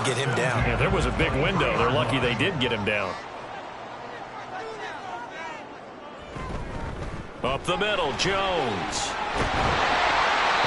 get him down. Yeah, there was a big window. They're lucky they did get him down. Up the middle, Jones.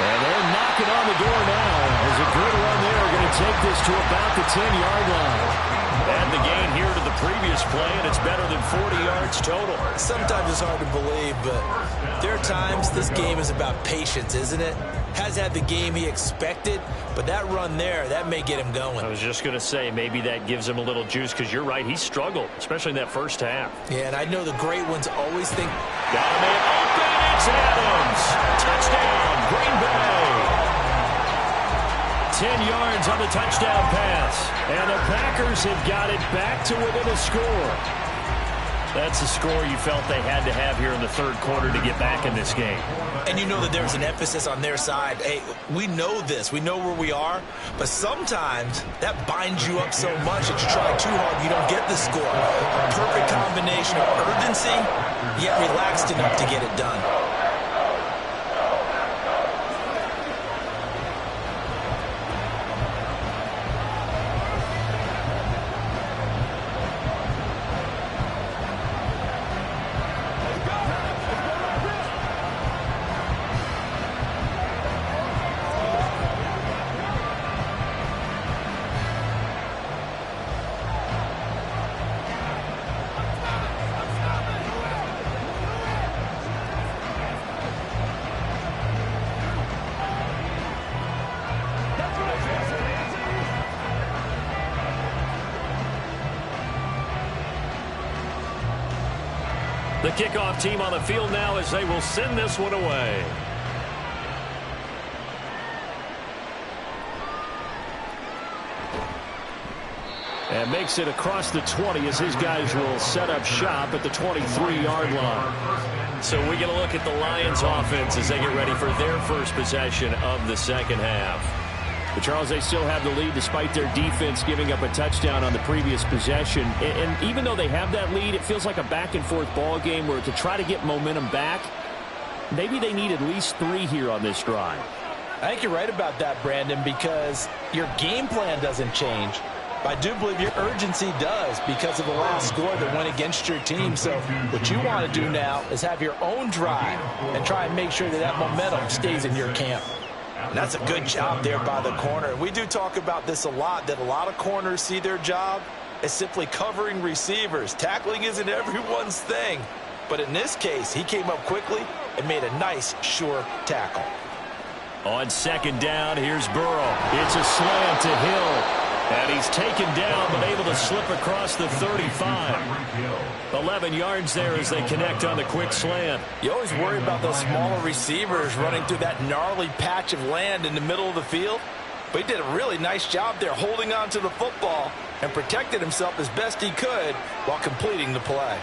And they're knocking on the door now. There's a good run there. Going to take this to about the 10-yard line. Add the gain here to the previous play, and it's better than 40 yards total. Sometimes it's hard to believe, but there are times this game is about patience, isn't it? Has had the game he expected, but that run there, that may get him going. I was just going to say, maybe that gives him a little juice, because you're right, he struggled, especially in that first half. Yeah, and I know the great ones always think... Got a man open, it's Adams! Touchdown, Green Bay! 10 yards on the touchdown pass. And the Packers have got it back to within a score. That's a score you felt they had to have here in the third quarter to get back in this game. And you know that there's an emphasis on their side. Hey, we know this. We know where we are. But sometimes that binds you up so much that you try too hard, you don't get the score. A perfect combination of urgency, yet relaxed enough to get it done. The kickoff team on the field now as they will send this one away. And makes it across the 20 as his guys will set up shop at the 23-yard line. So we get a look at the Lions offense as they get ready for their first possession of the second half. But Charles, they still have the lead despite their defense giving up a touchdown on the previous possession. And even though they have that lead, it feels like a back-and-forth ball game where to try to get momentum back, maybe they need at least 3 here on this drive. I think you're right about that, Brandon, because your game plan doesn't change. But I do believe your urgency does because of the last score that went against your team. So what you want to do now is have your own drive and try and make sure that that momentum stays in your camp. And that's a good job there by the corner. We do talk about this a lot, that a lot of corners see their job as simply covering receivers. Tackling isn't everyone's thing. But in this case, he came up quickly and made a nice, sure tackle. On second down, here's Burrow. It's a slant to Hill. And he's taken down, but able to slip across the 35. 11 yards there as they connect on the quick slant. You always worry about those smaller receivers running through that gnarly patch of land in the middle of the field. But he did a really nice job there holding on to the football and protected himself as best he could while completing the play.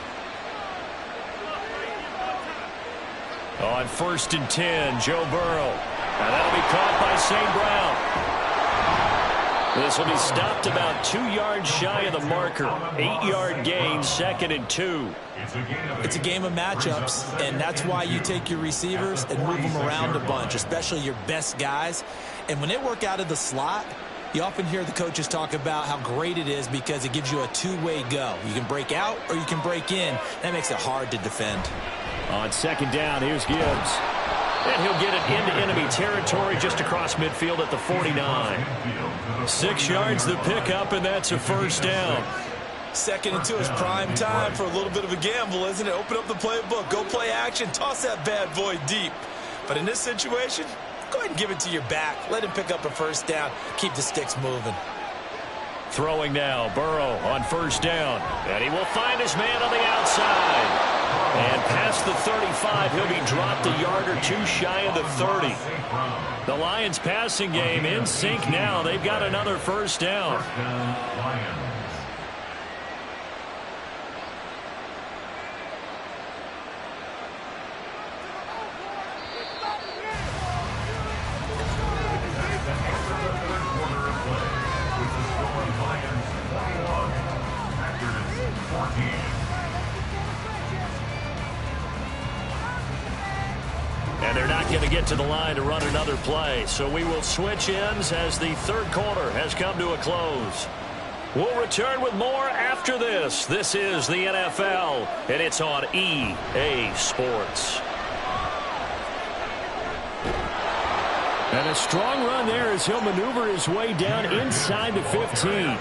On 1st and 10, Joe Burrow. And that'll be caught by St. Brown. This will be stopped about 2 yards shy of the marker. 8-yard gain, 2nd and 2. It's a game of matchups, and that's why you take your receivers and move them around a bunch, especially your best guys. And when they work out of the slot, you often hear the coaches talk about how great it is because it gives you a two-way go. You can break out or you can break in. That makes it hard to defend. On second down, here's Gibbs. And he'll get it into enemy territory just across midfield at the 49. 6 yards the pickup, and that's a first down. 2nd and 2 is prime time for a little bit of a gamble, isn't it? Open up the playbook, go play action, toss that bad boy deep. But in this situation, go ahead and give it to your back. Let him pick up a first down. Keep the sticks moving. Throwing now, Burrow on 1st down. And he will find his man on the outside. And past the 35, he'll be dropped a yard or 2 shy of the 30. The Lions passing game in sync now. They've got another first down. not going to get to the line to run another play. So we will switch ends as the third quarter has come to a close. We'll return with more after this. This is the NFL, and it's on EA Sports. And a strong run there as he'll maneuver his way down inside the 15.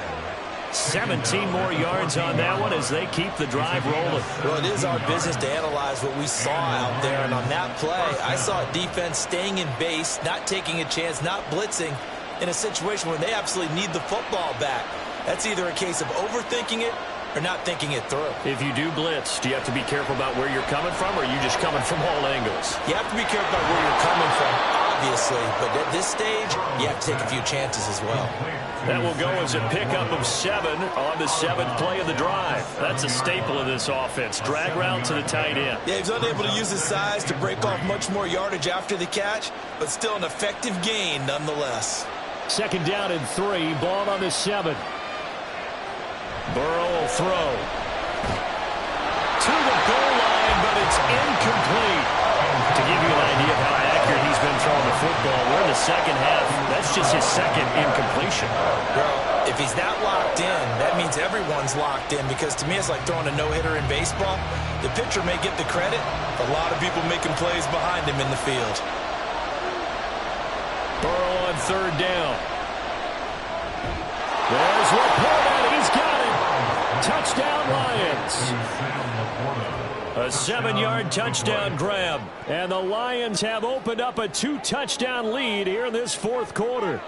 17 more yards on that one as they keep the drive rolling. Well, it is our business to analyze what we saw out there. And on that play, I saw a defense staying in base, not taking a chance, not blitzing in a situation where they absolutely need the football back. That's either a case of overthinking it or not thinking it through. If you do blitz, do you have to be careful about where you're coming from, or are you just coming from all angles? You have to be careful about where you're coming from, obviously. But at this stage, you have to take a few chances as well. That will go as a pickup of 7 on the 7th play of the drive. That's a staple of this offense. Drag route to the tight end. Yeah, he's unable to use his size to break off much more yardage after the catch, but still an effective gain nonetheless. 2nd down and 3, ball on the 7. Burrow will throw. To the goal line, but it's incomplete. To give you an idea of how accurate he's been throwing the football, we're in the second half. That's just his second incompletion. Well, if he's not locked in, that means everyone's locked in, because to me it's like throwing a no-hitter in baseball. The pitcher may get the credit, but a lot of people making plays behind him in the field. Burrow on 3rd down. There's Laporta. He's got it. Touchdown, Lions. A 7-yard touchdown grab. And the Lions have opened up a 2-touchdown lead here in this 4th quarter.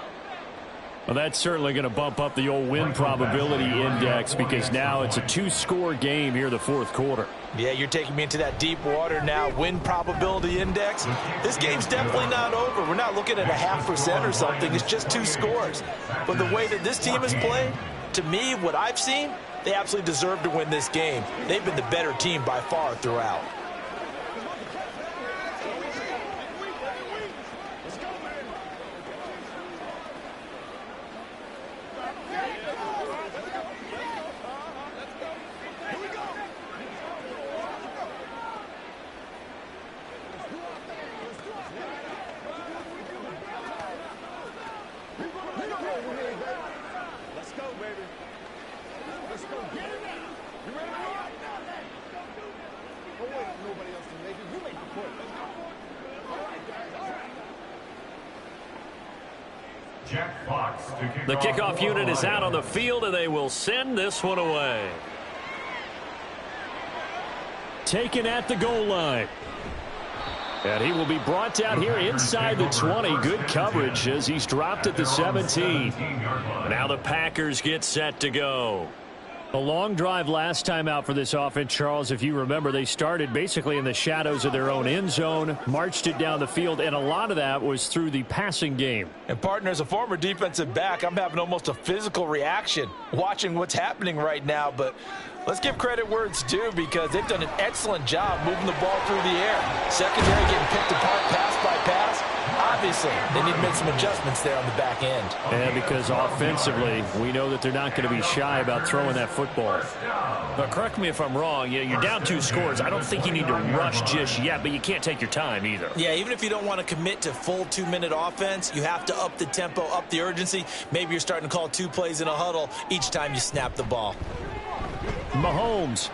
Well, that's certainly going to bump up the old win probability index, because now it's a 2-score game here in the 4th quarter. Yeah, you're taking me into that deep water now. Win probability index. This game's definitely not over. We're not looking at a 0.5% or something. It's just 2 scores. But the way that this team has played, to me, what I've seen, they absolutely deserve to win this game. They've been the better team by far throughout. The kickoff unit is out on the field, and they will send this one away. Taken at the goal line. And he will be brought down here inside the 20. Good coverage as he's dropped at the 17. Now the Packers get set to go. A long drive last time out for this offense, Charles. If you remember, they started basically in the shadows of their own end zone, marched it down the field, and a lot of that was through the passing game. And, partner, as a former defensive back, I'm having almost a physical reaction watching what's happening right now. But let's give credit where it's due, because they've done an excellent job moving the ball through the air. Secondary getting picked apart pass by pass. Obviously, they need to make some adjustments there on the back end. And because offensively, we know that they're not going to be shy about throwing that football. But correct me if I'm wrong, you're down 2 scores. I don't think you need to rush just yet, but you can't take your time either. Yeah, even if you don't want to commit to full 2-minute offense, you have to up the tempo, up the urgency. Maybe you're starting to call 2 plays in a huddle each time you snap the ball. Mahomes.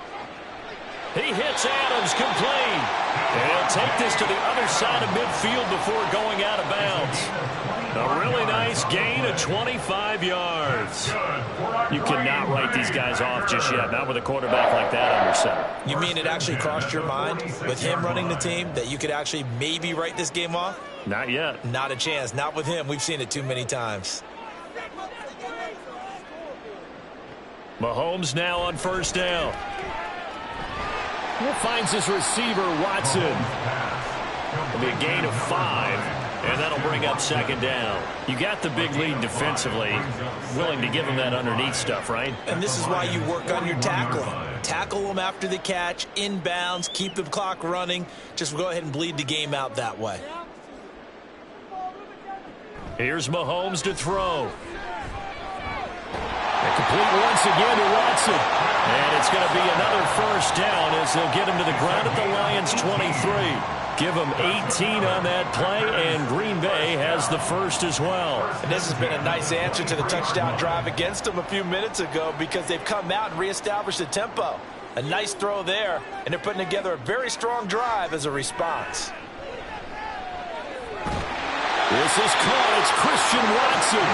He hits Adams complete. And he'll take this to the other side of midfield before going out of bounds. A really nice gain of 25 yards. You cannot write these guys off just yet, not with a quarterback like that under center. You mean it actually crossed your mind with him running the team that you could actually maybe write this game off? Not yet. Not a chance. Not with him. We've seen it too many times. Mahomes now on 1st down. Finds his receiver, Watson. It'll be a gain of 5, and that'll bring up 2nd down. You got the big lead defensively. Willing to give him that underneath stuff, right? And this is why you work on your tackling. Tackle them after the catch, inbounds, keep the clock running. Just go ahead and bleed the game out that way. Here's Mahomes to throw. Complete once again to Watson. And it's going to be another 1st down as they'll get him to the ground at the Lions' 23. Give them 18 on that play, and Green Bay has the first as well. And this has been a nice answer to the touchdown drive against them a few minutes ago because they've come out and reestablished the tempo. A nice throw there, and they're putting together a very strong drive as a response. This is caught. It's Christian Watson.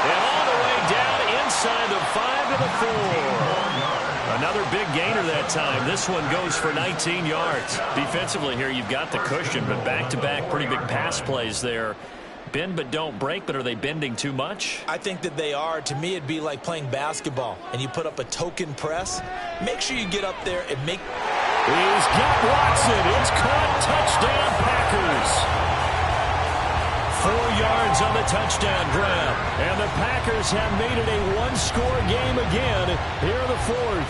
And all the way down inside the 5 to the 4. Another big gainer that time. This one goes for 19 yards. Defensively here, you've got the cushion, but back-to-back pretty big pass plays there. Bend but don't break, but are they bending too much? I think that they are. To me, it'd be like playing basketball, and you put up a token press. Make sure you get up there and make... He's got Watson. It's caught. Touchdown, Packers. 4 yards on the touchdown grab. And the Packers have made it a one-score game again here in the fourth.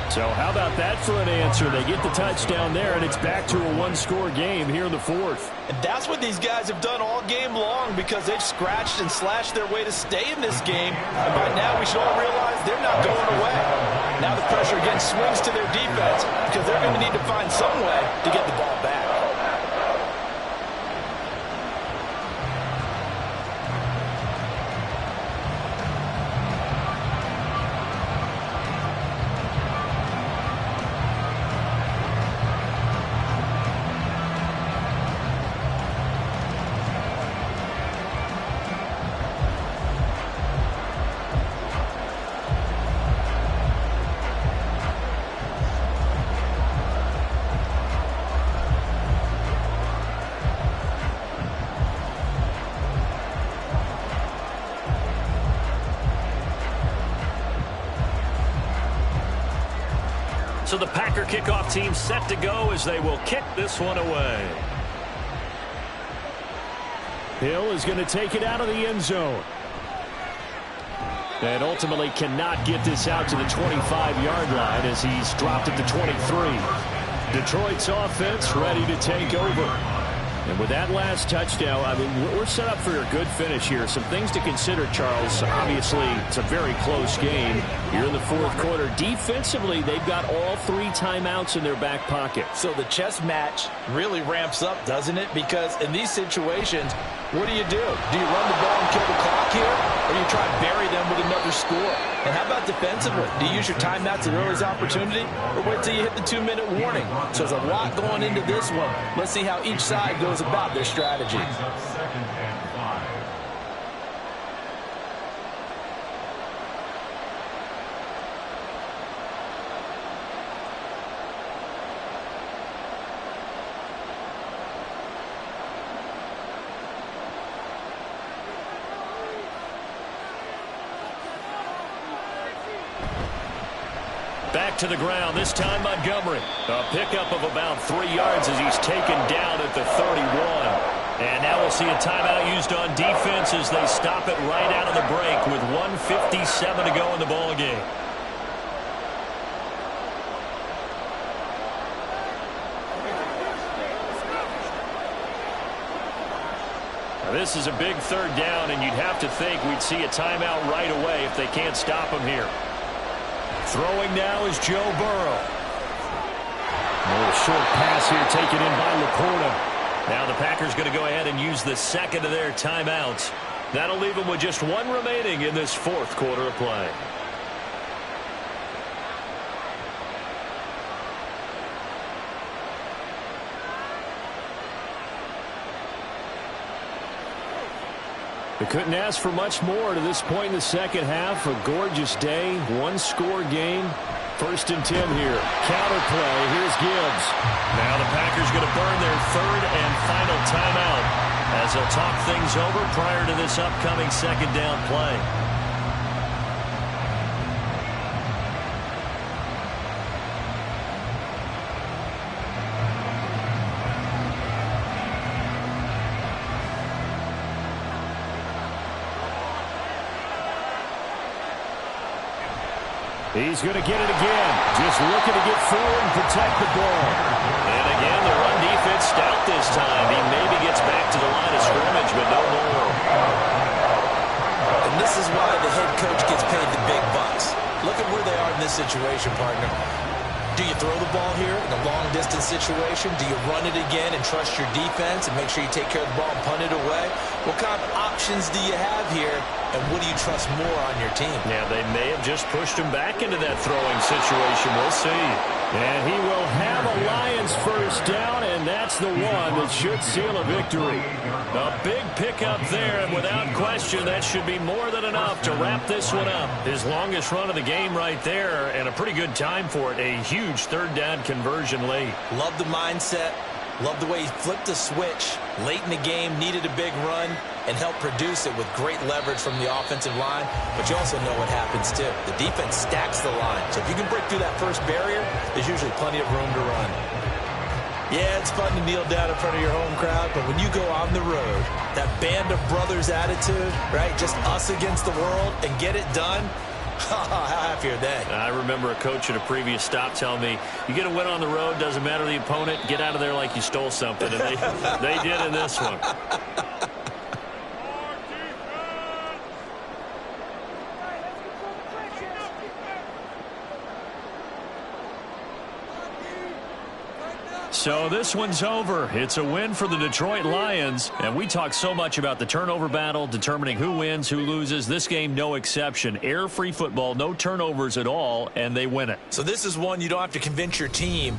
So how about that for an answer? They get the touchdown there, and it's back to a one-score game here in the fourth. And that's what these guys have done all game long because they've scratched and slashed their way to stay in this game. And by now, we should all realize they're not going away. Now the pressure again swings to their defense because they're going to need to find some way to get the ball back. So the Packer kickoff team set to go as they will kick this one away. Hill is going to take it out of the end zone. And ultimately cannot get this out to the 25-yard line as he's dropped it to 23. Detroit's offense ready to take over. And with that last touchdown, I mean, we're set up for a good finish here. Some things to consider, Charles. Obviously, it's a very close game. You're in the fourth quarter. Defensively, they've got all 3 timeouts in their back pocket. So the chess match really ramps up, doesn't it? Because in these situations, what do? Do you run the ball and kill the clock here? Or do you try to bury them with another score? And how about defensively? Do you use your timeouts at earliest opportunity? Or wait till you hit the 2-minute warning? So there's a lot going into this one. Let's see how each side goes about their strategy. Back to the ground, this time Montgomery. A pickup of about 3 yards as he's taken down at the 31. And now we'll see a timeout used on defense as they stop it right out of the break with 1:57 to go in the ball game. Now this is a big third down, and you'd have to think we'd see a timeout right away if they can't stop him here. Throwing now is Joe Burrow. A little short pass here taken in by Laporta. Now the Packers going to go ahead and use the second of their timeouts. That'll leave them with just 1 remaining in this fourth quarter of play. They couldn't ask for much more to this point in the second half. A gorgeous day, 1-score game. 1st and 10 here. Counter play. Here's Gibbs. Now the Packers going to burn their 3rd and final timeout as they'll talk things over prior to this upcoming 2nd down play. He's going to get it again. Just looking to get forward and protect the ball. And again, the run defense stout this time. He maybe gets back to the line of scrimmage, but no more. And this is why the head coach gets paid the big bucks. Look at where they are in this situation, partner. Do you throw the ball here in a long-distance situation? Do you run it again and trust your defense and make sure you take care of the ball and punt it away? What kind of options do you have here, and what do you trust more on your team? Yeah, they may have just pushed him back into that throwing situation. We'll see. And he will have a Lions first down, and that's the one that should seal a victory. A big pickup there, and without question, that should be more than enough to wrap this one up. His longest run of the game right there, and a pretty good time for it. A huge third down conversion late. Love the mindset. Love the way he flipped the switch late in the game, needed a big run, and helped produce it with great leverage from the offensive line. But you also know what happens, too. The defense stacks the line. So if you can break through that first barrier, there's usually plenty of room to run. Yeah, it's fun to kneel down in front of your home crowd, but when you go on the road, that band of brothers attitude, right, just us against the world, and get it done, how happy are they? I remember a coach at a previous stop telling me, you get a win on the road, doesn't matter the opponent, get out of there like you stole something. And they did in this one. So this one's over. It's a win for the Detroit Lions. And we talk so much about the turnover battle, determining who wins, who loses. This game, no exception. Air-free football, no turnovers at all, and they win it. So this is one you don't have to convince your team